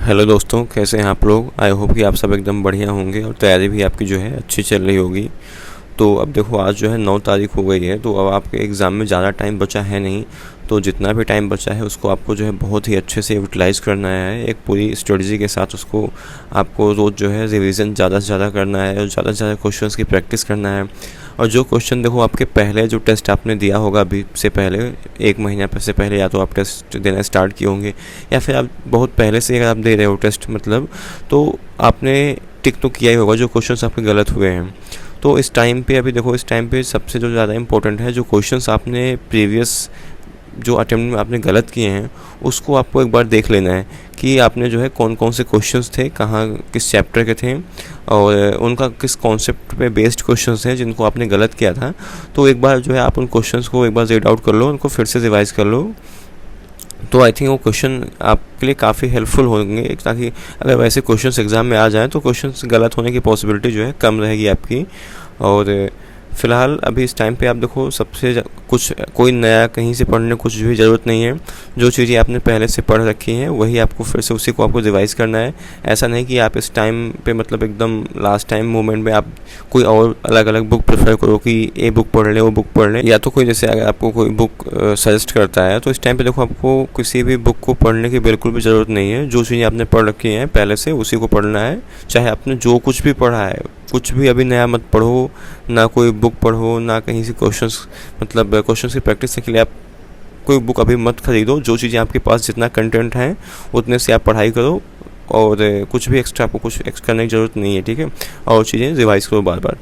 Hello दोस्तों, कैसे हैं आप लोग। आई होप कि आप सब एकदम बढ़िया होंगे और तैयारी भी आपकी जो है अच्छी चल रही होगी। तो अब देखो, आज जो है 9 तारीख हो गई है, तो अब आपके एग्ज़ाम में ज़्यादा टाइम बचा है नहीं। तो जितना भी टाइम बचा है उसको आपको जो है बहुत ही अच्छे से यूटिलाइज़ करना है। एक पूरी स्ट्रेटजी के साथ उसको आपको रोज़ जो है रिवीजन ज़्यादा से ज़्यादा करना है और ज़्यादा से ज़्यादा क्वेश्चंस की प्रैक्टिस करना है। और जो क्वेश्चन देखो, आपके पहले जो टेस्ट आपने दिया होगा अभी से पहले 1 महीना से पहले, या तो आप टेस्ट देना स्टार्ट किए होंगे या फिर आप बहुत पहले से अगर आप दे रहे हो टेस्ट मतलब, तो आपने टिक तो किया ही होगा जो क्वेश्चंस आपके गलत हुए हैं। तो इस टाइम पे अभी देखो, इस टाइम पे सबसे जो ज़्यादा इम्पोर्टेंट है, जो क्वेश्चंस आपने प्रीवियस जो अटेम्प्ट में आपने गलत किए हैं उसको आपको एक बार देख लेना है कि आपने जो है कौन कौन से क्वेश्चंस थे, कहाँ किस चैप्टर के थे और उनका किस कॉन्सेप्ट पे बेस्ड क्वेश्चंस हैं जिनको आपने गलत किया था। तो एक बार जो है आप उन क्वेश्चंस को एक बार रीड आउट कर लो, उनको फिर से रिवाइज़ कर लो। तो आई थिंक वो क्वेश्चन आपके लिए काफ़ी हेल्पफुल होंगे, ताकि अगर वैसे क्वेश्चंस एग्ज़ाम में आ जाएँ तो क्वेश्चंस गलत होने की पॉसिबिलिटी जो है कम रहेगी आपकी। और फ़िलहाल अभी इस टाइम पे आप देखो, सबसे कुछ कोई नया कहीं से पढ़ने कुछ भी ज़रूरत नहीं है। जो चीज़ें आपने पहले से पढ़ रखी हैं वही आपको फिर से उसी को आपको रिवाइज़ करना है। ऐसा नहीं कि आप इस टाइम पे मतलब एकदम लास्ट टाइम मोमेंट में आप कोई और अलग अलग बुक प्रेफर करो कि ये बुक पढ़ लें वो बुक पढ़ लें, या तो कोई जैसे अगर आपको कोई बुक सजेस्ट करता है तो इस टाइम पे देखो आपको किसी भी बुक को पढ़ने की बिल्कुल भी ज़रूरत नहीं है। जो चीज़ें आपने पढ़ रखी हैं पहले से उसी को पढ़ना है। चाहे आपने जो कुछ भी पढ़ा है, कुछ भी अभी नया मत पढ़ो, ना कोई बुक पढ़ो, ना कहीं से क्वेश्चंस मतलब क्वेश्चंस की प्रैक्टिस के लिए आप कोई बुक अभी मत खरीदो। जो चीज़ें आपके पास जितना कंटेंट है उतने से आप पढ़ाई करो और कुछ भी एक्स्ट्रा आपको कुछ एक्स्ट्रा करने की ज़रूरत नहीं है, ठीक है। और चीज़ें रिवाइज करो बार बार।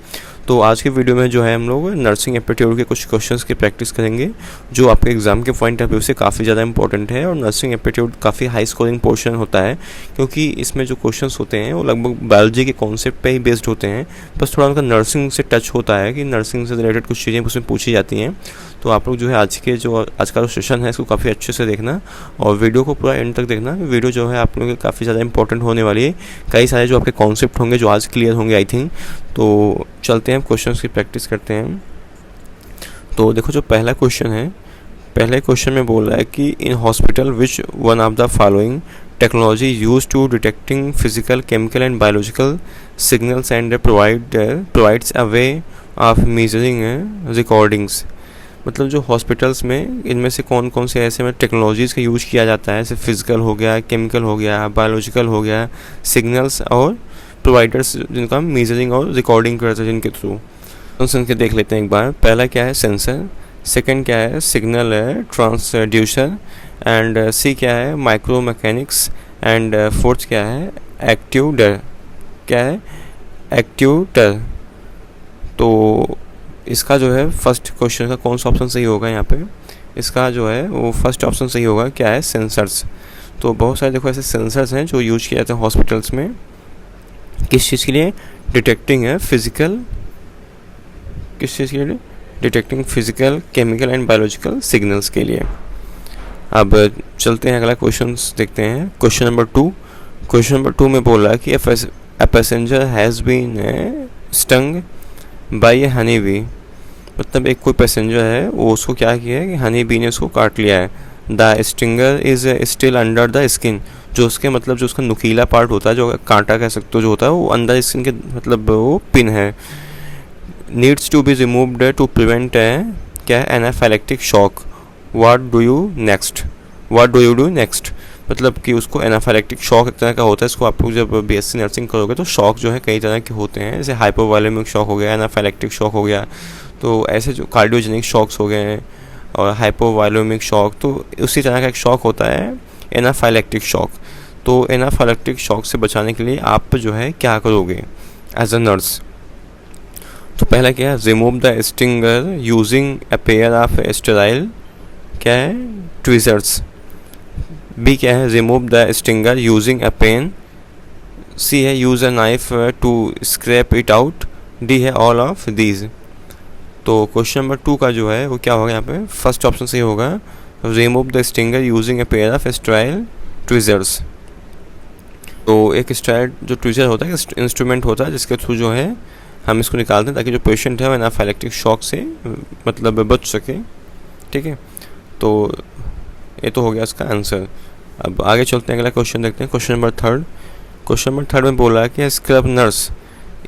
तो आज की वीडियो में जो है हम लोग नर्सिंग एप्टीट्यूड के कुछ क्वेश्चंस की प्रैक्टिस करेंगे जो आपके एग्ज़ाम के पॉइंट ऑफ व्यू से काफ़ी ज़्यादा इंपॉर्टेंट है। और नर्सिंग एप्टीट्यूड काफ़ी हाई स्कोरिंग पोर्शन होता है, क्योंकि इसमें जो क्वेश्चंस होते हैं वो लगभग बायोलॉजी के कॉन्सेप्ट पे ही बेस्ड होते हैं। बस थोड़ा उनका नर्सिंग से टच होता है कि नर्सिंग से रिलेटेड कुछ चीज़ें उसमें पूछी जाती हैं। तो आप लोग जो है आज का जो सेशन है इसको काफ़ी अच्छे से देखना और वीडियो को पूरा एंड तक देखना। वीडियो जो है आप लोगों के काफ़ी ज़्यादा इंपॉर्टेंट होने वाली है। कई सारे जो आपके कॉन्सेप्ट होंगे जो आज क्लियर होंगे आई थिंक। तो चलते हैं क्वेश्चंस की प्रैक्टिस करते हैं। तो देखो, जो पहला क्वेश्चन है, पहले क्वेश्चन में बोल रहा है कि in hospital which one of the following technology use to detecting physical chemical and biological signals and provides a way of measuring recordings. मतलब जो हॉस्पिटल्स में इनमें से कौन कौन से ऐसे में टेक्नोलॉजीज़ का यूज़ किया जाता है, जैसे फिजिकल हो गया, केमिकल हो गया, बायोलॉजिकल हो गया, सिग्नल्स और प्रोवाइडर्स जिनका मेजरिंग और रिकॉर्डिंग करते हैं जिनके थ्रू। सुन के देख लेते हैं एक बार। पहला क्या है, सेंसर। सेकंड क्या है, सिग्नल है, ट्रांसड्यूसर। एंड सी क्या है, माइक्रो मैकेनिक्स। एंड फोर्थ क्या है, एक्ट्यूटर। क्या है, एक्ट्यूटर। तो इसका जो है फर्स्ट क्वेश्चन का कौन सा ऑप्शन सही होगा यहाँ पे, इसका जो है वो फर्स्ट ऑप्शन सही होगा। क्या है, सेंसर्स। तो बहुत सारे देखो ऐसे सेंसर्स हैं जो यूज किए जाते हैं हॉस्पिटल्स में, किस चीज़ के लिए, डिटेक्टिंग है फिजिकल, किस चीज़ के लिए, detecting physical chemical and biological signals के लिए। अब चलते हैं अगला क्वेश्चन देखते हैं। Question number 2। क्वेश्चन नंबर 2 में बोल रहा है कि a passenger has been stung by a honey bee. मतलब एक कोई पैसेंजर है वो उसको क्या किया है कि हनी बी ने उसको काट लिया है। The stinger is still under the skin. जो उसके मतलब जो उसका नुकीला पार्ट होता है, जो कांटा कह सकते हो जो होता है, वो अंदर स्किन के मतलब वो पिन है। Needs to be removed to prevent क्या है, anaphylactic shock. What do you do next. मतलब कि उसको एनाफाइलेक्टिक शॉक एक तरह का होता है। इसको आप लोग जब बीएससी नर्सिंग करोगे तो शॉक जो है कई तरह के होते हैं, जैसे हाइपोवॉलेमिक शॉक हो गया, एनाफाइलेक्टिक शॉक हो गया। तो ऐसे जो कार्डियोजेनिक शॉक्स हो गए हैं और हाइपोवॉलेमिक शॉक, तो उसी तरह का एक शॉक होता है एनाफाइलेक्टिक शॉक। तो एनाफाइलेक्टिक शॉक से बचाने के लिए आप जो है क्या करोगे एज अ नर्स। तो पहला क्या है, remove the stinger using a pair of sterile क्या है, ट्विजर्स। बी क्या है, remove the stinger using a pen. C है, use a knife to scrape it out. D है, ऑल ऑफ दीज। तो क्वेश्चन नंबर 2 का जो है वो क्या होगा यहाँ पे, फर्स्ट ऑप्शन सही होगा, remove the stinger using a pair of sterile tweezers. तो एक स्टेराइल जो ट्विजर होता है, इंस्ट्रूमेंट होता है जिसके थ्रू जो है हम इसको निकालते हैं ताकि जो पेशेंट है वो एनाफाइलेक्टिक शॉक से मतलब बच सके, ठीक है। तो ये तो हो गया इसका आंसर। अब आगे चलते हैं, अगला क्वेश्चन देखते हैं। Question number third. Question number third में बोला है कि scrub nurse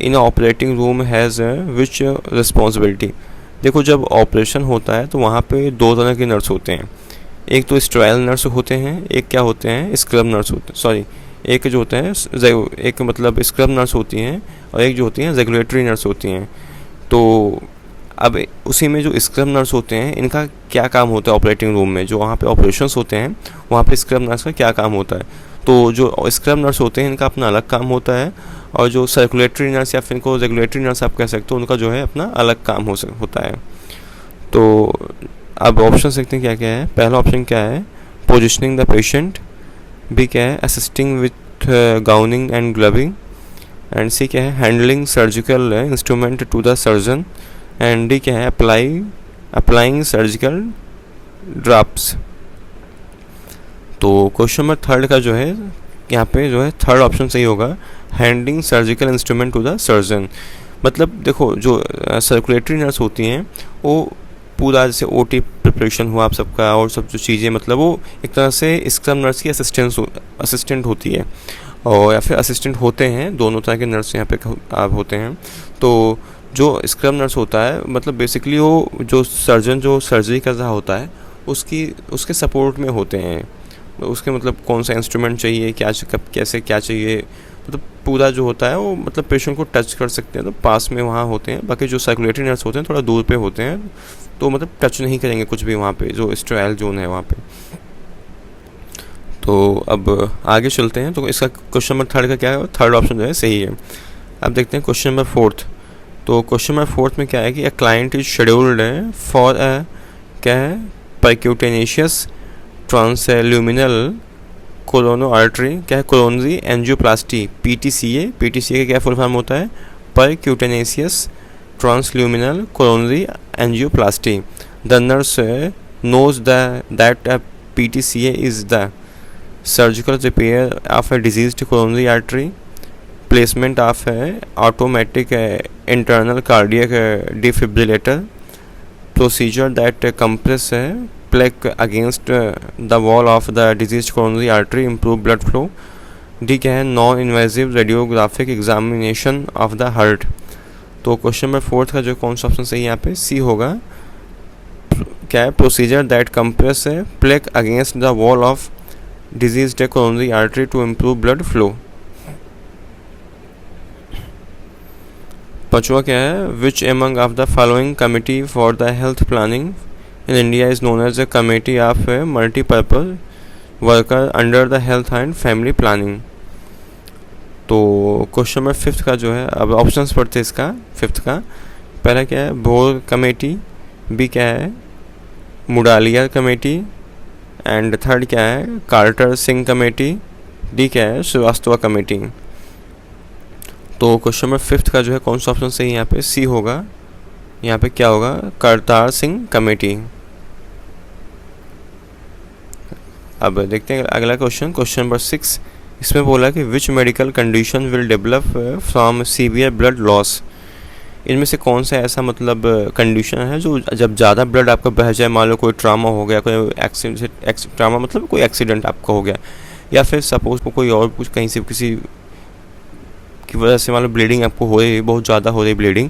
in operating room has which responsibility. देखो जब ऑपरेशन होता है तो वहाँ पे दो तरह के नर्स होते हैं, एक तो स्टेराइल नर्स होते हैं, एक क्या होते हैं स्क्रब नर्स होते हैं, सॉरी एक जो होते हैं एक मतलब स्क्रब नर्स होती हैं और एक जो होती हैं रेगुलेटरी नर्स होती हैं। तो अब उसी में जो स्क्रब नर्स होते हैं इनका क्या काम होता है ऑपरेटिंग रूम में, जो वहाँ पे ऑपरेशंस होते हैं वहाँ पे स्क्रब नर्स का क्या काम होता है। तो जो स्क्रब नर्स होते हैं इनका अपना अलग काम होता है, और जो सर्कुलेटरी नर्स या फिर इनको रेगुलेटरी नर्स आप कह सकते हो, उनका जो है अपना अलग काम होता है। तो अब ऑप्शन देखते हैं क्या क्या है। पहला ऑप्शन क्या है, पोजिशनिंग द पेशेंट। बी क्या है, assisting with gowning and gloving. And C क्या है, handling surgical instrument to the surgeon. And D क्या है, अप्लाइंग सर्जिकल ड्राप्स। तो क्वेश्चन नंबर थर्ड का जो है यहाँ पे जो है थर्ड ऑप्शन सही होगा, handling surgical instrument to the surgeon. मतलब देखो जो सर्कुलेटरी नर्स होती हैं वो पूरा जैसे ओटी प्रिपरेशन हुआ आप सबका और सब जो चीज़ें, मतलब वो एक तरह से स्क्रब नर्स की असिस्टेंट होती है, और या फिर असिस्टेंट होते हैं, दोनों तरह के नर्स यहाँ पे आप होते हैं। तो जो स्क्रब नर्स होता है मतलब बेसिकली वो जो सर्जन जो सर्जरी कर रहा होता है उसके सपोर्ट में होते हैं, उसके मतलब कौन सा इंस्ट्रूमेंट चाहिए, क्या कब कैसे क्या चाहिए, मतलब पूरा जो होता है वो मतलब पेशेंट को टच कर सकते हैं तो पास में वहाँ होते हैं। बाकी जो सर्कुलेटरी नर्स होते हैं थोड़ा दूर पे होते हैं, तो मतलब टच नहीं करेंगे कुछ भी वहाँ पे जो स्टेराइल जोन है वहाँ पे। तो अब आगे चलते हैं। तो इसका क्वेश्चन नंबर थर्ड का क्या है, थर्ड ऑप्शन जो है सही है। अब देखते हैं क्वेश्चन नंबर फोर्थ। तो क्वेश्चन नंबर फोर्थ में क्या है कि a client is scheduled for क्या है, परक्यूटेनेशियस ट्रांसल्यूमिनल कोरोनो आर्टरी, क्या है, कोरोनरी एंजियोप्लास्टी, पीटीसीए। पीटीसीए का क्या फुल फॉर्म होता है, percutaneous transluminal coronary angioplasty. The nurse knows that a PTCA is the surgical repair of a diseased coronary artery, placement of automatic internal cardiac defibrillator, procedure that compress plaque against the wall of the diseased coronary artery, improve blood flow। D क्या है, non invasive radiographic examination of the heart. तो question number fourth का जो कौन सा option सही यहाँ पे सी होगा, क्या है, procedure that compress plaque against the wall of diseased coronary artery to improve blood flow. पांचवा क्या है, which among of the following committee for the health planning in India is known as a committee of multipurpose worker under the health and family planning. तो question number fifth का जो है, अब options पढ़ते हैं इसका फिफ्थ का। पहला क्या है, बोर कमेटी। बी क्या है, मुडालिया कमेटी। एंड थर्ड क्या है, कार्टर सिंह कमेटी। डी क्या है, श्रीवास्तव कमेटी। तो क्वेश्चन नंबर फिफ्थ का जो है कौन सा ऑप्शन सही यहाँ पे सी होगा, यहाँ पे क्या होगा, करतार सिंह कमेटी। अब देखते हैं अगला क्वेश्चन, क्वेश्चन नंबर 6। इसमें बोला कि which medical condition will develop from severe blood loss. इनमें से कौन सा ऐसा मतलब कंडीशन है जो जब ज़्यादा ब्लड आपका बह जाए, मान लो कोई ट्रामा हो गया, कोई एक्सीडेंट, ट्रामा मतलब कोई एक्सीडेंट आपका हो गया, या फिर सपोज कोई और कुछ कहीं से किसी की वजह से मान लो ब्लीडिंग आपको हो रही है, बहुत ज़्यादा हो रही ब्लीडिंग,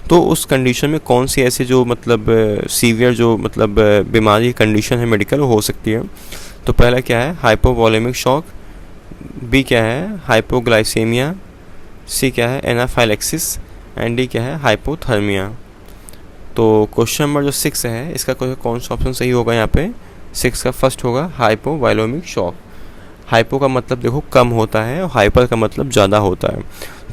तो उस कंडीशन में कौन सी ऐसी जो मतलब सीवियर जो मतलब बीमारी कंडीशन है मेडिकल हो सकती है। तो पहला क्या है, हाइपोवॉलेमिक शॉक। बी क्या है, हाइपोग्लाइसेमिया। सी क्या है, एनाफाइलेक्सिस। एंड डी क्या है, हाइपोथर्मिया। तो क्वेश्चन नंबर जो 6 है इसका कौन सा ऑप्शन सही होगा, यहाँ पे 6 का फर्स्ट होगा हाइपोवॉलेमिक शॉक। हाइपो का मतलब देखो कम होता है और हाइपर का मतलब ज़्यादा होता है।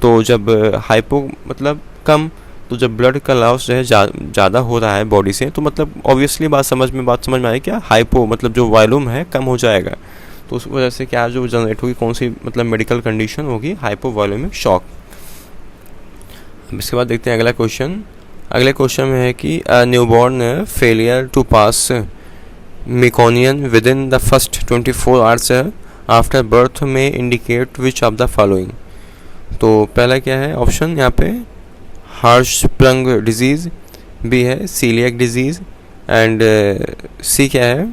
तो जब हाइपो मतलब कम, तो जब ब्लड का लॉस जो है ज़्यादा हो रहा है बॉडी से, तो मतलब ऑब्वियसली बात समझ में आ रही क्या, हाइपो मतलब जो वॉल्यूम है कम हो जाएगा, तो उस वजह से क्या जो जनरेट होगी, कौन सी मतलब मेडिकल कंडीशन होगी, हाइपोवॉलेमिक शॉक। इसके बाद देखते हैं अगला क्वेश्चन। अगले क्वेश्चन में है कि newborn failure to pass meconium within the first 24 hours after birth में indicate which of the following. तो पहला क्या है ऑप्शन यहाँ पे, हार्शस्प्रंग डिजीज़। बी है सीलियक डिजीज़। एंड सी क्या है,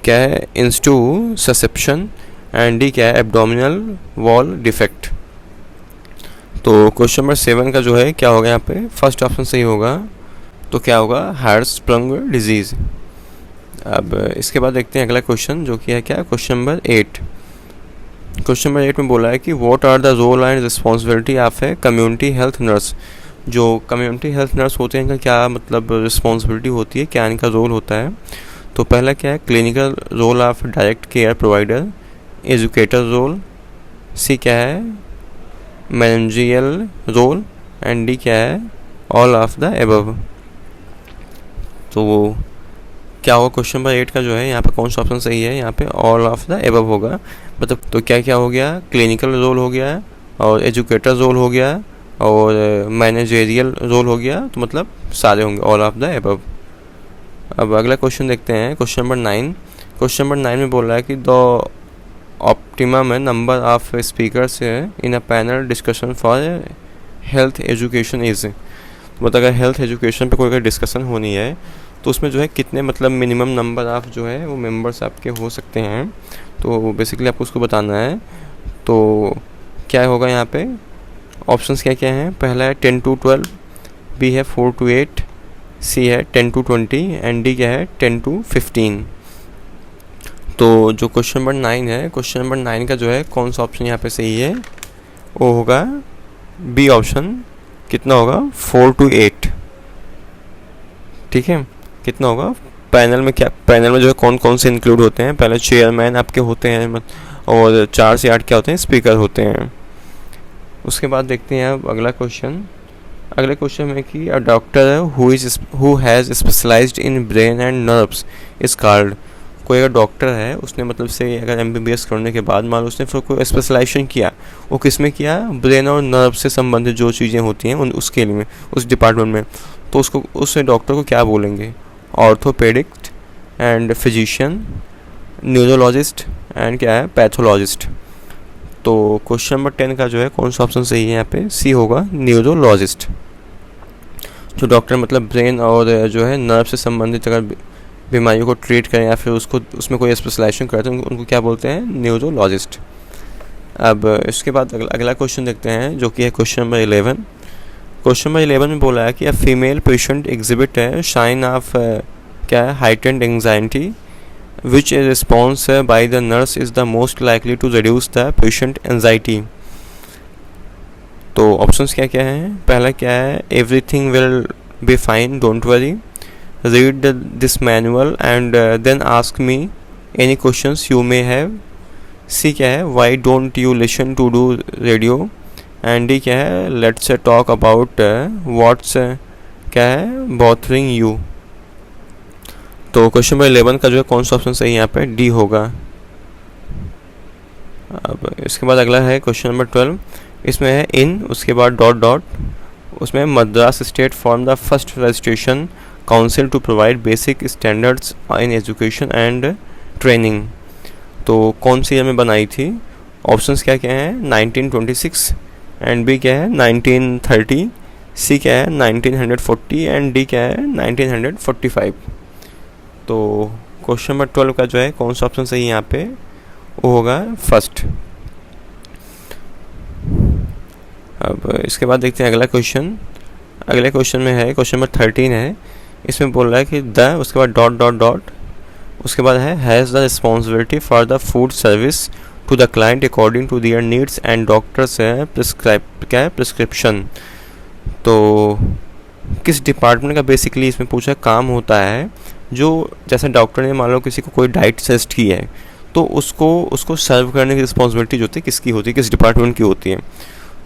क्या है, इंस्टू ससेप्शन, एंड डी क्या है, एब्डोमिनल वॉल डिफेक्ट। तो क्वेश्चन नंबर 7 का जो है क्या होगा यहाँ पे, फर्स्ट ऑप्शन सही होगा। तो क्या होगा, हार्टस्प्रंग डिजीज़। अब इसके बाद देखते हैं अगला क्वेश्चन जो कि है क्या, क्वेश्चन नंबर 8। क्वेश्चन नंबर 8 में बोला है कि what are the role and responsibility of a community health nurse. जो कम्युनिटी हेल्थ नर्स होते हैं इनका क्या मतलब रिस्पॉन्सिबिलिटी होती है, क्या इनका रोल होता है। तो पहला क्या है, clinical role of direct care provider, educator role, C क्या है, मैनेजियल रोल, एंड डी क्या है, ऑल ऑफ द एबव। तो वो क्या होगा, क्वेश्चन नंबर 8 का जो है यहाँ पे कौन सा ऑप्शन सही है, यहाँ पे ऑल ऑफ द एबव होगा। मतलब तो क्या क्या हो गया, क्लिनिकल रोल हो गया और एजुकेटर रोल हो गया और मैनेजेरियल रोल हो गया, तो मतलब सारे होंगे ऑल ऑफ द एबव। अब अगला क्वेश्चन देखते हैं, क्वेश्चन नंबर 9। क्वेश्चन नंबर 9 में बोल रहा है कि the optimum number of speakers in a panel discussion for health education is. मतलब अगर हेल्थ एजुकेशन पे कोई अगर डिस्कशन होनी है तो उसमें जो है कितने मतलब मिनिमम नंबर ऑफ जो है वो मेंबर्स आपके हो सकते हैं। तो बेसिकली आपको उसको बताना है। तो क्या होगा यहाँ पे, ऑप्शंस क्या क्या हैं, पहला है 10 to 12, बी है 4 to 8, सी है 10 to 20 एंड डी क्या है 10 to 15। तो जो क्वेश्चन नंबर 9 है, क्वेश्चन नंबर 9 का जो है कौन सा ऑप्शन यहाँ पे सही है, वो होगा बी ऑप्शन। कितना होगा, 4 to 8। ठीक है, कितना होगा, पैनल में क्या, पैनल में जो है कौन कौन से इंक्लूड होते हैं, पहले चेयरमैन आपके होते हैं और 4 से 8 क्या होते हैं, स्पीकर होते हैं। उसके बाद देखते हैं अब अगला क्वेश्चन। अगले क्वेश्चन में कि a doctor who has specialised in brain and nerves is called. कोई अगर डॉक्टर है उसने मतलब से अगर MBBS करने के बाद मान लो उसने फिर कोई स्पेशलाइजेशन किया, वो किस में किया, ब्रेन और नर्व से संबंधित जो चीज़ें होती हैं उसके लिए उस डिपार्टमेंट में, तो उसको उस डॉक्टर को क्या बोलेंगे, ऑर्थोपेडिक्ट एंड फिजिशियन, न्यूरोलॉजिस्ट एंड क्या है, पैथोलॉजिस्ट। तो क्वेश्चन नंबर 10 का जो है कौन सा ऑप्शन सही है, यहाँ पे सी होगा, न्यूरोलॉजिस्ट। जो डॉक्टर मतलब ब्रेन और जो है नर्व से संबंधित अगर बीमारियों को ट्रीट करें या फिर उसको उसमें कोई स्पेशलाइजेशन करते हैं उनको क्या बोलते हैं, न्यूरोलॉजिस्ट। अब इसके बाद अगला क्वेश्चन देखते हैं जो कि है क्वेश्चन नंबर 11। क्वेश्चन नंबर 11 में बोला है कि अ फीमेल पेशेंट एग्जिबिट है साइन ऑफ क्या है, heightened anxiety which a response by the nurse is the most likely to reduce the patient anxiety। तो ऑप्शंस क्या क्या हैं, पहला क्या है, everything will be fine don't worry, read this manual and then ask me any questions you may have, सी क्या है, why don't you listen to do radio, and D क्या है, let's talk about what's क्या है bothering you। तो question number 11 का जो है कौन सा ऑप्शन सही है, यहाँ पे डी होगा। अब इसके बाद अगला है क्वेश्चन नंबर 12। इसमें है इन, उसके बाद डॉट डॉट, उसमें Madras state form the first registration council to provide basic standards in education and training. तो कौन सी ईयर में बनाई थी, ऑप्शंस क्या क्या हैं, 1926 एंड बी क्या है 1930, सी क्या है 1940 एंड डी क्या है 1945। तो क्वेश्चन नंबर 12 का जो है कौन सा ऑप्शन सही है, यहाँ पे वो होगा फर्स्ट। अब इसके बाद देखते हैं अगला क्वेश्चन। अगले क्वेश्चन में है क्वेश्चन नंबर 13 है। इसमें बोल रहा है कि द, उसके बाद डॉट डॉट डॉट, उसके बाद है has the responsibility for the food service to the client according to their needs and doctors है क्या है प्रिस्क्रिप्शन। तो किस डिपार्टमेंट का बेसिकली इसमें पूछा काम होता है, जो जैसे डॉक्टर ने मान लो किसी को कोई डाइट सजेस्ट की है तो उसको सर्व करने की रिस्पॉन्सिबिलिटी जो होती है किसकी होती है, किस डिपार्टमेंट की होती है।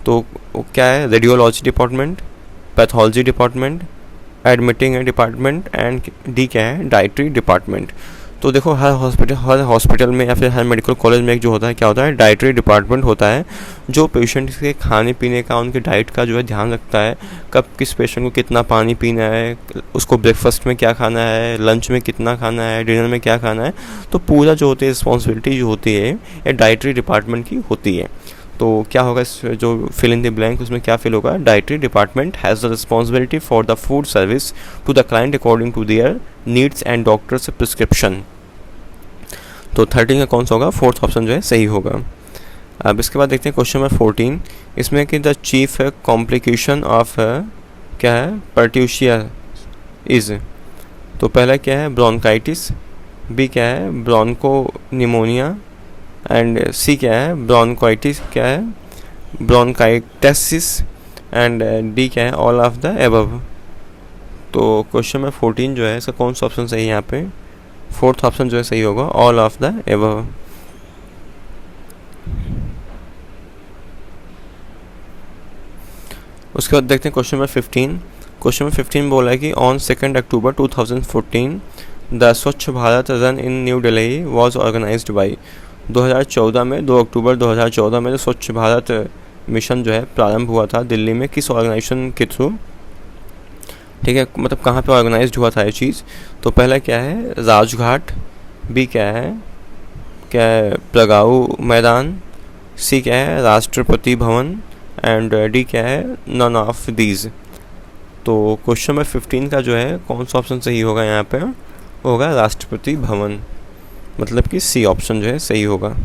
तो क्या है, radiology department, pathology department, admitting department and D क्या है, डाइटरी डिपार्टमेंट। तो देखो हर हॉस्पिटल में या फिर हर मेडिकल कॉलेज में एक जो होता है क्या होता है, डाइटरी डिपार्टमेंट होता है, जो पेशेंट के खाने पीने का उनके डाइट का जो है ध्यान रखता है, कब किस पेशेंट को कितना पानी पीना है, उसको ब्रेकफास्ट में क्या खाना है, लंच में कितना खाना है, डिनर में क्या खाना है। तो पूरा जो होती है रिस्पॉन्सिबिलिटी जो होती है ये डाइटरी डिपार्टमेंट की होती है। तो क्या होगा इस जो फिल इन द ब्लैंक, उसमें क्या फिल होगा, dietary department has the responsibility for the food service to the client according to their needs and doctors prescription. तो 13 का कौन सा होगा, फोर्थ ऑप्शन जो है सही होगा। अब इसके बाद देखते हैं क्वेश्चन नंबर 14। इसमें कि द चीफ कॉम्प्लिकेशन ऑफ क्या है, पर्ट्यूशिया इज़। तो पहला क्या है, ब्रोंकाइटिस, बी क्या है, ब्रोंको निमोनिया, एंड सी क्या है, ब्रोंकाइटिस क्या है, ब्रोंकाइटिस, एंड डी क्या है, ऑल ऑफ द एबव। तो क्वेश्चन नंबर 14 जो है इसका कौन सा ऑप्शन सही है यहाँ पे, फोर्थ ऑप्शन जो है सही होगा, ऑल ऑफ द एबव। उसके बाद देखते हैं क्वेश्चन नंबर 15। क्वेश्चन नंबर 15 बोला है कि on 2 October 2014 the Swachh Bharat run in new Delhi was organised by. 2014 में 2 अक्टूबर 2014 में जो स्वच्छ भारत मिशन जो है प्रारंभ हुआ था दिल्ली में, किस ऑर्गेनाइजेशन के थ्रू, ठीक है, मतलब कहाँ पे ऑर्गेनाइज्ड हुआ था ये चीज़। तो पहला क्या है, राजघाट, बी क्या है प्रगाऊ मैदान, सी क्या है राष्ट्रपति भवन, एंड डी क्या है नन ऑफ दीज। तो क्वेश्चन नंबर 15 का जो है कौन सा ऑप्शन सही होगा यहाँ पे, होगा राष्ट्रपति भवन, मतलब कि सी ऑप्शन जो है सही होगा।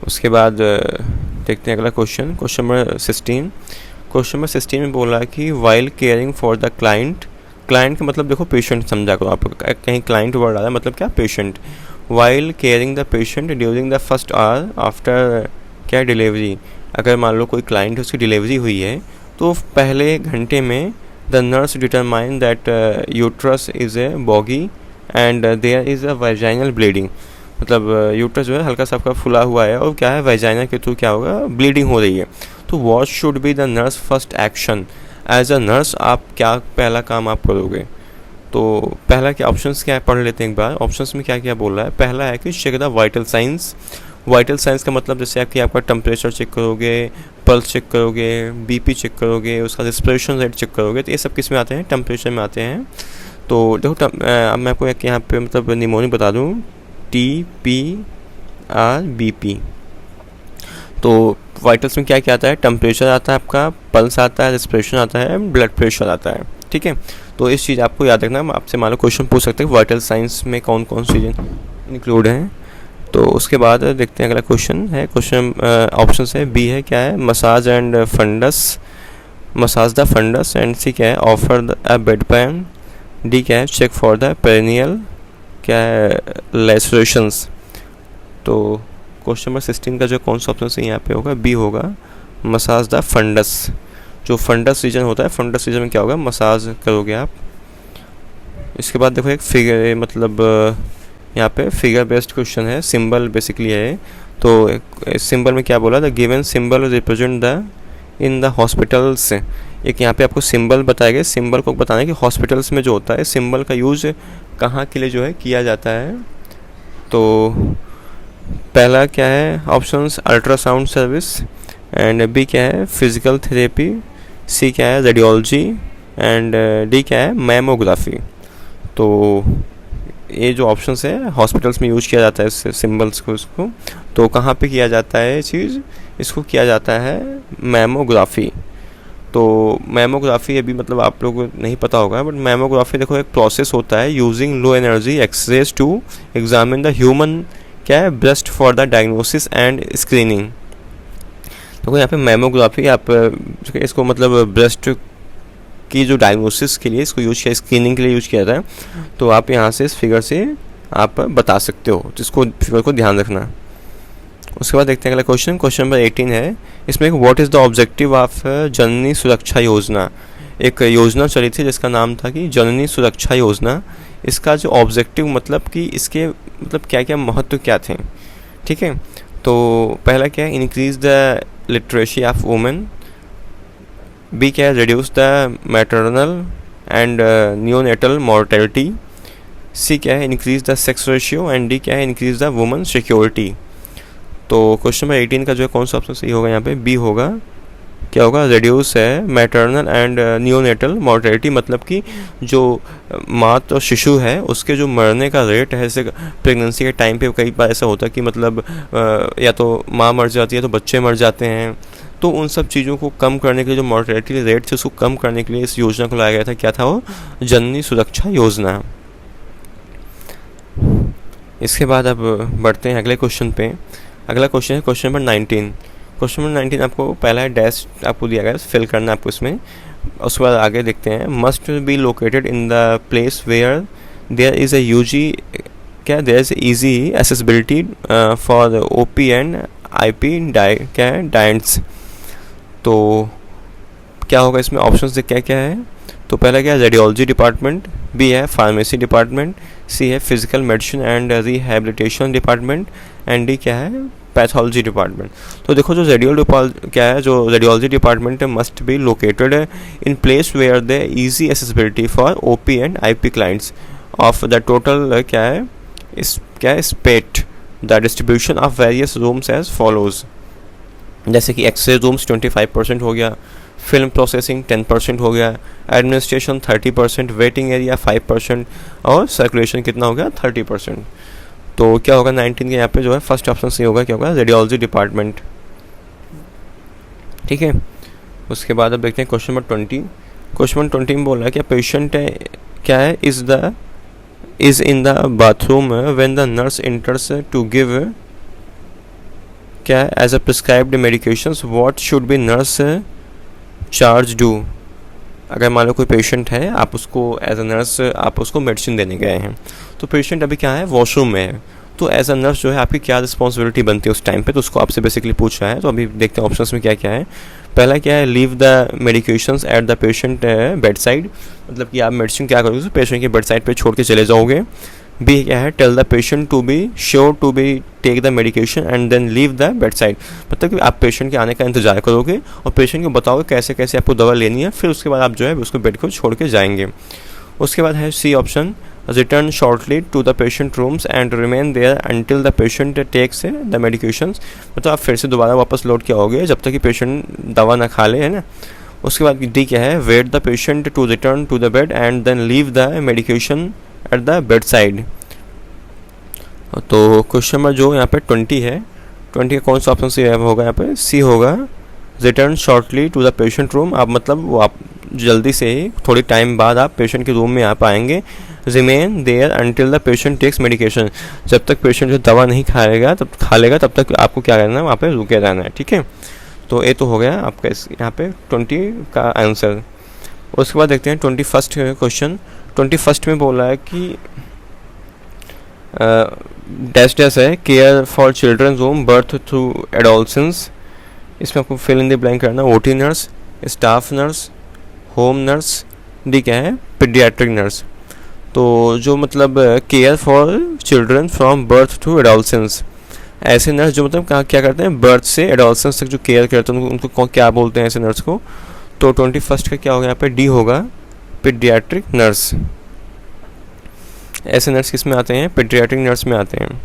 उसके बाद देखते हैं अगला question, question number 16। Question number 16 में बोला कि while caring for the client, client का मतलब देखो पेशेंट समझा करो आप, कहीं क्लाइंट वर्ड आ रहा है मतलब क्या, patient. While caring the patient during the first hour after क्या, डिलीवरी। अगर मान लो कोई क्लाइंट है, उसकी डिलीवरी हुई है, तो पहले घंटे में the nurse determine that uterus is a boggy and there is a vaginal bleeding. मतलब यूट्रस जो है हल्का सा आपका फुला हुआ है और क्या है, वाजाइना के थ्रू क्या होगा, ब्लीडिंग हो रही है। तो what should be the nurse first action, as a nurse आप क्या पहला काम आप करोगे। तो पहला क्या ऑप्शंस क्या है, पढ़ लेते हैं एक बार। ऑप्शंस में क्या क्या बोल रहा है, पहला है कि check the vital signs. Vital signs का मतलब जैसे कि आपका टेम्परेचर चेक करोगे, पल्स चेक करोगे, बीपी चेक करोगे, उसका रेस्पिरेशन रेट चेक करोगे, तो ये सब किस में आते हैं, टेम्परेचर में आते हैं। तो देखो अब मैं आपको एक यहाँ पे मतलब निमोनिक बता दूँ, TPR BP। तो वाइटल्स में क्या क्या आता है, टेम्परेचर आता है आपका, पल्स आता है, रेस्पिरेशन आता है, ब्लड प्रेशर आता है, ठीक है। तो इस चीज़ आपको याद रखना। आपसे मान लो क्वेश्चन पूछ सकते हैं वाइटल साइंस में कौन कौन सी चीज़ें इंक्लूड हैं। तो उसके बाद देखते हैं अगला क्वेश्चन है, क्वेश्चन ऑप्शन है बी है क्या है, massage and fundus, massage the fundus, and C क्या है offer a bed pan, D क्या है चेक फॉर द पेरिनियल क्या है लेसरेशंस। तो क्वेश्चन नंबर 16 का जो कौन सा ऑप्शन है यहाँ पे होगा, बी होगा मसाज द फंडस। जो फंडस रीजन होता है, फंडस रीजन में क्या होगा, मसाज करोगे आप। इसके बाद देखो एक फिगर, मतलब यहाँ पे फिगर बेस्ड क्वेश्चन है, सिंबल बेसिकली है। तो सिंबल में क्या बोला, the given symbol represent the in the hospitals. एक यहाँ पे आपको सिंबल बताया गया, सिंबल को बताना है कि हॉस्पिटल्स में जो होता है सिंबल का यूज़ कहाँ के लिए जो है किया जाता है। तो पहला क्या है options, ultrasound service, and B क्या है फिजिकल थेरेपी, सी क्या है रेडियोलॉजी, एंड डी क्या है मैमोग्राफी। तो ये जो ऑप्शंस है हॉस्पिटल्स में यूज किया जाता है इस सिंबल्स को, इसको तो कहाँ पे किया जाता है ये चीज़, इसको किया जाता है मैमोग्राफी। तो मैमोग्राफी अभी मतलब आप लोगों को नहीं पता होगा, बट मैमोग्राफी देखो एक प्रोसेस होता है using low energy X-rays to examine the human क्या है breast for the diagnosis and screening. तो यहाँ पे मैमोग्राफी आप इसको मतलब ब्रेस्ट की जो डायग्नोसिस के लिए इसको यूज किया, स्क्रीनिंग के लिए यूज किया जाता है। तो आप यहाँ से इस फिगर से आप बता सकते हो, तो इसको फिगर को ध्यान रखना। उसके बाद देखते हैं अगला क्वेश्चन, क्वेश्चन नंबर 18 है। इसमें what is the objective of Janani Suraksha Yojana. एक योजना चली थी जिसका नाम था कि जननी सुरक्षा योजना। इसका जो ऑब्जेक्टिव मतलब कि इसके मतलब क्या क्या महत्व क्या थे, ठीक है। तो पहला क्या है, increase the literacy of women, B क्या है reduce the maternal and neonatal mortality, C क्या है increase the sex ratio, and D क्या है इंक्रीज द वुमेन सिक्योरिटी। तो क्वेश्चन नंबर 18 का जो है कौन सा ऑप्शन सही होगा यहाँ पे, बी होगा क्या होगा रिड्यूस है मैटरनल एंड न्यूनेटल मॉर्टेलिटी, मतलब कि जो माँ और शिशु है उसके जो मरने का रेट है, जैसे प्रेगनेंसी के टाइम पे कई बार ऐसा होता है कि मतलब या तो माँ मर जाती है तो बच्चे मर जाते हैं। तो उन सब चीज़ों को कम करने के लिए जो मॉर्टेलिटी रेट थी उसको कम करने के लिए इस योजना को लाया गया था, क्या था वो, जननी सुरक्षा योजना। इसके बाद अब बढ़ते हैं अगले क्वेश्चन पे। अगला क्वेश्चन है क्वेश्चन नंबर 19। क्वेश्चन नंबर 19 आपको पहला है डैश आपको दिया गया है, फिल करना है आपको इसमें। उसके बाद आगे देखते हैं, must be located in the place where there is a UG क्या there is easy accessibility for OP and IP क्या है डाइंट्स। तो क्या होगा इसमें, ऑप्शंस क्या क्या है। तो पहला क्या है, रेडियोलॉजी डिपार्टमेंट, बी है फार्मेसी डिपार्टमेंट, सी है physical medicine and rehabilitation department, and D क्या है, पैथोलॉजी डिपार्टमेंट। तो देखो जो रेडियोलॉजी डिपार्टमेंट है must be located in place where the easy accessibility for OP and IP clients of the total क्या है स्पेट the distribution of various rooms as follows. जैसे कि एक्सरे रूम्स 25% हो गया, फिल्म प्रोसेसिंग 10% हो गया, एडमिनिस्ट्रेशन 30%, वेटिंग एरिया 5% और सर्कुलेशन कितना हो गया 30%। तो क्या होगा 19 के यहाँ पे जो है फर्स्ट ऑप्शन सही होगा, क्या होगा, रेडियोलॉजी डिपार्टमेंट। ठीक है, उसके बाद अब देखते हैं क्वेश्चन नंबर 20। क्वेश्चन नंबर 20 में बोल रहा है कि पेशेंट क्या है is in the bathroom when the nurse enters to give क्या है as a prescribed medications, what should be nurse charge do. अगर मान लो कोई पेशेंट है, आप उसको एज अ नर्स आप उसको मेडिसिन देने गए हैं, तो पेशेंट अभी क्या है वॉशरूम में है, तो एज अ नर्स जो है आपकी क्या रिस्पॉन्सिबिलिटी बनती है उस टाइम पे, तो उसको आपसे बेसिकली पूछ रहा है। तो अभी देखते हैं ऑप्शंस में क्या क्या है। पहला क्या है, leave the medications at the patient bed side, मतलब कि आप मेडिसिन क्या करोगे पेशेंट के बेड साइड पर छोड़ के चले जाओगे। बी क्या है, tell the patient to be sure to be take the medication and then leave the bed side, मतलब कि आप पेशेंट के आने का इंतजार करोगे और पेशेंट को बताओगे कैसे कैसे आपको दवा लेनी है, फिर उसके बाद आप जो है उसको बेड को छोड़ के जाएंगे। उसके बाद है C option, return shortly to the patient rooms and remain there until the patient takes the medications, मतलब आप फिर से दोबारा वापस लौट के आओगे जब तक कि पेशेंट दवा ना खा ले, है ना। उसके बाद डी क्या है, wait the patient to return to the bed and then leave the medication at the bed side. तो क्वेश्चन नंबर जो यहाँ पे 20 है, 20 का कौन सा ऑप्शन सी होगा, यहाँ पे सी होगा, return shortly to the patient room. आप मतलब वो आप जल्दी से ही थोड़ी टाइम बाद आप पेशेंट के रूम में आ पाएंगे। Remain there until the patient takes medication, जब तक पेशेंट जो दवा नहीं खाएगा तब खा लेगा तब तक आपको क्या करना है, वहाँ पे रुके रहना है। ठीक है, तो ये तो हो गया आपका यहाँ पे 20 का आंसर। उसके बाद देखते हैं 21st क्वेश्चन। 21st में बोला है कि डैश है, care for children home birth through adolescence. इसमें आपको फिल इन द ब्लैंक करना, OT nurse, staff nurse, home nurse, D क्या है, पीडियाट्रिक नर्स। तो जो मतलब care for children from birth to adolescence, ऐसे नर्स जो मतलब क्या करते हैं बर्थ से एडोलसेंस तक जो केयर करते हैं उनको क्या बोलते हैं ऐसे नर्स को। तो 21st का क्या होगा यहाँ पे, डी होगा, पीडियाट्रिक नर्स। ऐसे नर्स किस में आते हैं, पीडियाट्रिक नर्स में आते हैं।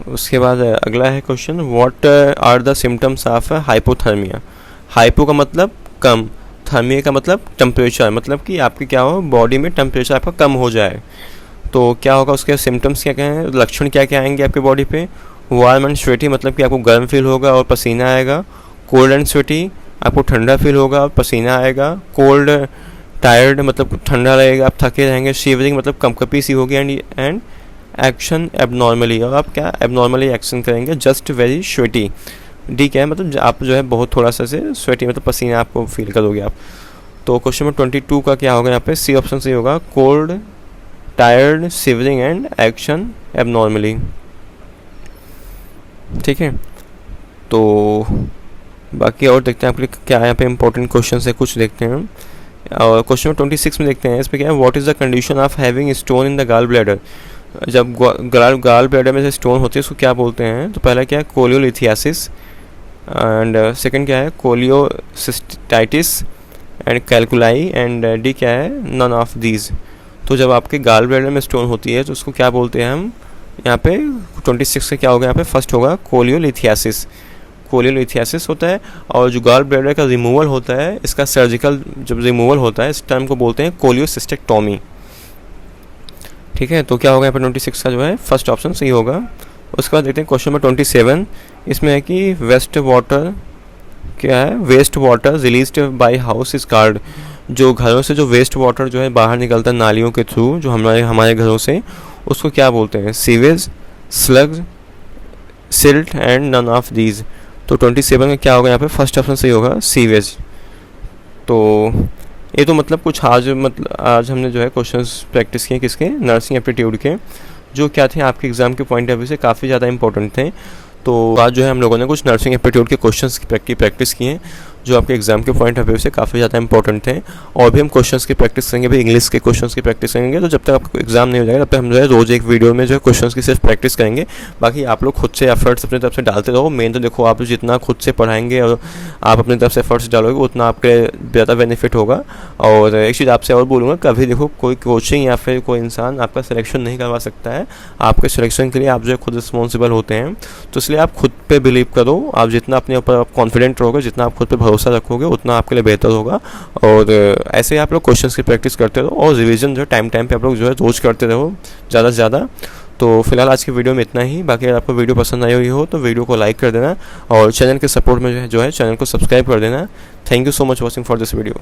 उसके बाद अगला है question, what are the symptoms of hypothermia. Hypo का मतलब कम, थर्मिया का मतलब टेम्परेचर, मतलब कि आपके क्या हो बॉडी में टेम्परेचर आपका कम हो जाए। तो क्या होगा उसके सिम्टम्स क्या क्या हैं, लक्षण क्या क्या आएंगे आपके बॉडी पे। वार्म एंड स्वेटी, मतलब कि आपको गर्म फील होगा और पसीना आएगा। कोल्ड एंड स्वेटी, आपको ठंडा फील होगा और पसीना आएगा। कोल्ड टायर्ड, मतलब ठंडा रहेगा, आप थके रहेंगे। शिवरिंग, मतलब कंपकपी सी होगी। एंड एक्शन एबनॉर्मली, और आप क्या एबनॉर्मली एक्शन करेंगे। जस्ट वेरी स्वेटी, डी क्या है, मतलब आप जो है बहुत थोड़ा सा से स्वेटी, मतलब पसीना आपको फील करोगे आप। तो क्वेश्चन नंबर 22 का क्या होगा यहाँ पे, सी ऑप्शन सही होगा, cold, tired, shivering and action abnormally. ठीक है, तो बाकी और देखते हैं आपके क्या यहाँ पे इंपॉर्टेंट क्वेश्चन है, कुछ देखते हैं। और क्वेश्चन नंबर 26 में देखते हैं, इसमें क्या है, what is the condition of having stone in the gall bladder. जब गाल ब्लैडर में से स्टोन होती है उसको क्या बोलते हैं। तो पहला क्या है, कोलियोलिथियासिस, एंड सेकंड क्या है, कोलियोसिस्टाइटिस एंड कैलकुलाई, एंड डी क्या है, नन ऑफ दीज। तो जब आपके गाल ब्लैडर में स्टोन होती है तो उसको क्या बोलते हैं हम। यहाँ पे 26 का क्या होगा, यहाँ पे फर्स्ट होगा कोलियोलिथियासिस। कोलियोलिथियासिस होता है, और जो गाल ब्लैडर का रिमूवल होता है, इसका सर्जिकल जब रिमूवल होता है इस टाइम को बोलते हैं कोलियोसिस्टेक्टोमी। ठीक है, तो क्या होगा यहाँ पर 26 का जो है फर्स्ट ऑप्शन सही होगा। उसके बाद देखते हैं क्वेश्चन नंबर 27। इसमें है कि वेस्ट वाटर क्या है, waste water released by house is called. जो घरों से जो वेस्ट वाटर जो है बाहर निकलता है नालियों के थ्रू, जो हमारे घरों से, उसको क्या बोलते हैं, sewage, slugs, silt and none of these. तो 27 में क्या होगा यहाँ पे, फर्स्ट ऑप्शन सही होगा, सीवेज। तो ये तो मतलब कुछ आज हमने जो है क्वेश्चंस प्रैक्टिस किए किसके, नर्सिंग एप्टीट्यूड के, जो क्या थे आपके एग्ज़ाम के पॉइंट ऑफ व्यू से काफ़ी ज़्यादा इंपॉर्टेंट थे। तो आज जो है हम लोगों ने कुछ नर्सिंग एप्टीट्यूड के क्वेश्चंस की प्रैक्टिस किए हैं जो आपके एग्जाम के पॉइंट ऑफ व्यू से काफ़ी ज़्यादा इंपॉर्टेंट थे। और भी हम क्वेश्चंस की प्रैक्टिस करेंगे, भी इंग्लिश के क्वेश्चंस की प्रैक्टिस करेंगे। तो जब तक आपका एग्जाम नहीं हो जाएगा तब तक हम जो है रोज़ एक वीडियो में जो है क्वेश्चंस की सिर्फ प्रैक्टिस करेंगे। बाकी आप लोग खुद से एफर्ट्स अपनी तरफ से डालते रहो। मेन तो देखो, आप जितना खुद से पढ़ाएंगे और आप अपनी तरफ से एफर्ट्स डालोगे उतना आपके ज़्यादा बेनिफिट होगा। और एक चीज़ आपसे और बोलूँगा, कभी देखो कोई कोचिंग या फिर कोई इंसान आपका सिलेक्शन नहीं करवा सकता है। आपके सिलेक्शन के लिए आप जो है खुद रिस्पॉन्सिबल होते हैं। तो इसलिए आप खुद पे बिलीव करो। आप जितना अपने ऊपर कॉन्फिडेंट रहोगे, जितना आप खुद पे भरोसा रखोगे, उतना आपके लिए बेहतर होगा। और ऐसे ही आप लोग क्वेश्चंस की प्रैक्टिस करते रहो और रिवीजन जो टाइम पे आप लोग जो है रोज़ करते रहो ज़्यादा से ज़्यादा। तो फिलहाल आज की वीडियो में इतना ही। बाकी अगर आपको वीडियो पसंद आई हुई हो तो वीडियो को लाइक कर देना और चैनल के सपोर्ट में जो है चैनल को सब्सक्राइब कर देना। Thank you so much watching for this video.